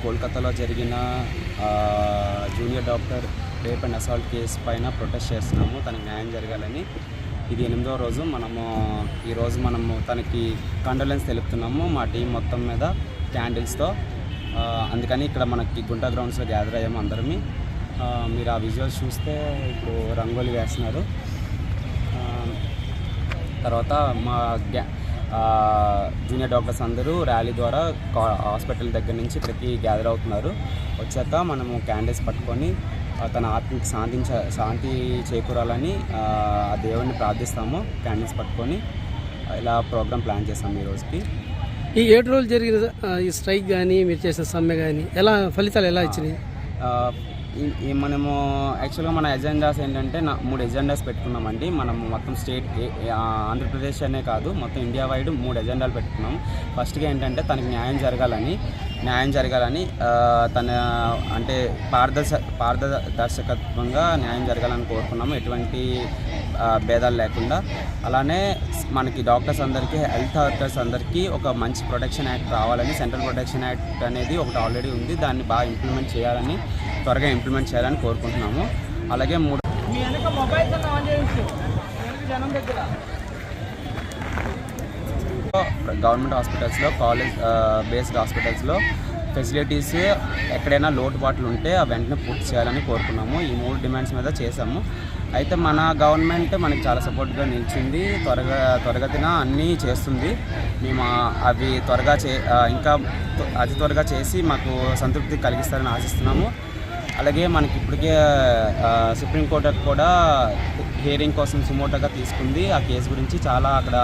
కోల్కతాలో జరిగిన junior doctor rape and assault case పైన ప్రొటెస్ట్ చేస్తున్నాము. తనకు న్యాయం జరగాలని. ఇది 8వ రోజు. ఈరోజు మనము తనకి కండోలెన్స్ తెలుపుతున్నాము మా టీం మొత్తం మీద క్యాండిల్స్తో. అందుకని ఇక్కడ మనకి గుంట గ్రౌండ్స్లో గ్యాదర్ అయ్యాము అందరమే. మీరు ఆ విజువల్స్ చూస్తే ఇప్పుడు రంగోలి వేస్తున్నారు. తర్వాత మా జూనియర్ డాక్టర్స్ అందరూ ర్యాలీ ద్వారా హాస్పిటల్ దగ్గర నుంచి ఇక్కడికి గ్యాదర్ అవుతున్నారు. వచ్చాక మనము క్యాండిల్స్ పట్టుకొని తన ఆత్మకి శాంతి చేకూరాలని ఆ దేవుడిని ప్రార్థిస్తాము. క్యాండిల్స్ పట్టుకొని ఇలా ప్రోగ్రామ్ ప్లాన్ చేస్తాము ఈ రోజుకి. ఈ 7 రోజులు జరిగిన ఈ స్ట్రైక్ కానీ మీరు చేసిన సమ్మె కానీ ఫలితాలు ఎలా ఇచ్చినాయి? మనము యాక్చువల్గా మన ఎజెండాస్ ఏంటంటే 3 ఎజెండాస్ పెట్టుకున్నామండి. మనము మొత్తం స్టేట్ ఆంధ్రప్రదేశ్ అనే కాదు, మొత్తం ఇండియా వైడ్ 3 ఎజెండాలు పెట్టుకున్నాము. ఫస్ట్గా ఏంటంటే తనకి న్యాయం జరగాలని తన అంటే పారదర్శకత్వంగా న్యాయం జరగాలని కోరుకున్నాము, ఎటువంటి భేదాలు లేకుండా. అలానే మనకి డాక్టర్స్ అందరికీ, హెల్త్ వర్కర్స్ అందరికీ ఒక మంచి ప్రొటెక్షన్ యాక్ట్ రావాలని, సెంట్రల్ ప్రొటెక్షన్ యాక్ట్ అనేది ఒకటి ఆల్రెడీ ఉంది, దాన్ని బాగా త్వరగా ఇంప్లిమెంట్ చేయాలని కోరుకుంటున్నాము. అలాగే గవర్నమెంట్ హాస్పిటల్స్లో, కాలేజ్ బేస్డ్ హాస్పిటల్స్లో ఫెసిలిటీస్ ఎక్కడైనా లోటుపాట్లు ఉంటే ఆ వెంటనే పూర్తి చేయాలని కోరుకున్నాము. ఈ 3 డిమాండ్స్ మీద చేశాము. అయితే మన గవర్నమెంట్ మనకి చాలా సపోర్ట్గా నిలిచింది. త్వరగతిన అన్నీ చేస్తుంది. మేము అవి ఇంకా అతి త్వరగా చేసి మాకు సంతృప్తి కలిగిస్తారని ఆశిస్తున్నాము. అలాగే మనకి ఇప్పటికే సుప్రీంకోర్టు కూడా హియరింగ్ కోసం సుమోటోగా తీసుకుంది. ఆ కేసు గురించి చాలా అక్కడ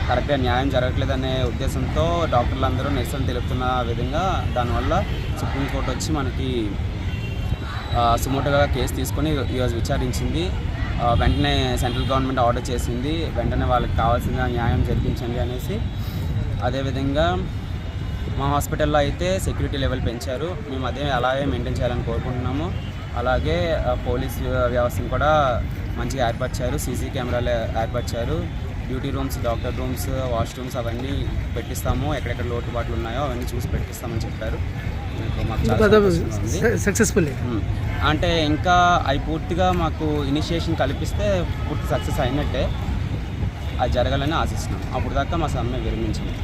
కరెక్ట్గా న్యాయం జరగట్లేదనే ఉద్దేశంతో డాక్టర్లందరూ నిరసన తెలుపుతున్న విధంగా దానివల్ల సుప్రీంకోర్టు వచ్చి మనకి సుమోటోగా కేసు తీసుకొని ఈరోజు విచారించింది. వెంటనే సెంట్రల్ గవర్నమెంట్ ఆర్డర్ చేసింది, వెంటనే వాళ్ళకి కావాల్సిన న్యాయం జరిపించండి అనేసి. అదేవిధంగా మా హాస్పిటల్లో అయితే సెక్యూరిటీ లెవెల్ పెంచారు. మేము అలాగే మెయింటైన్ చేయాలని కోరుకుంటున్నాము. అలాగే పోలీస్ వ్యవస్థను కూడా మంచిగా ఏర్పరిచారు, సీసీ కెమెరాలు ఏర్పరిచారు. Duty rooms, doctor rooms, washrooms అవన్నీ పెట్టిస్తాము. ఎక్కడెక్కడ లోటుపాట్లు ఉన్నాయో అవన్నీ చూసి పెట్టిస్తామని చెప్పారు. సక్సెస్ఫుల్ అంటే ఇంకా అవి పూర్తిగా మాకు ఇనిషియేషన్ కల్పిస్తే పూర్తి సక్సెస్ అయినట్టే. అది జరగాలని ఆశిస్తున్నాం. అప్పుడు దాకా మా సమ్మె విరమించింది.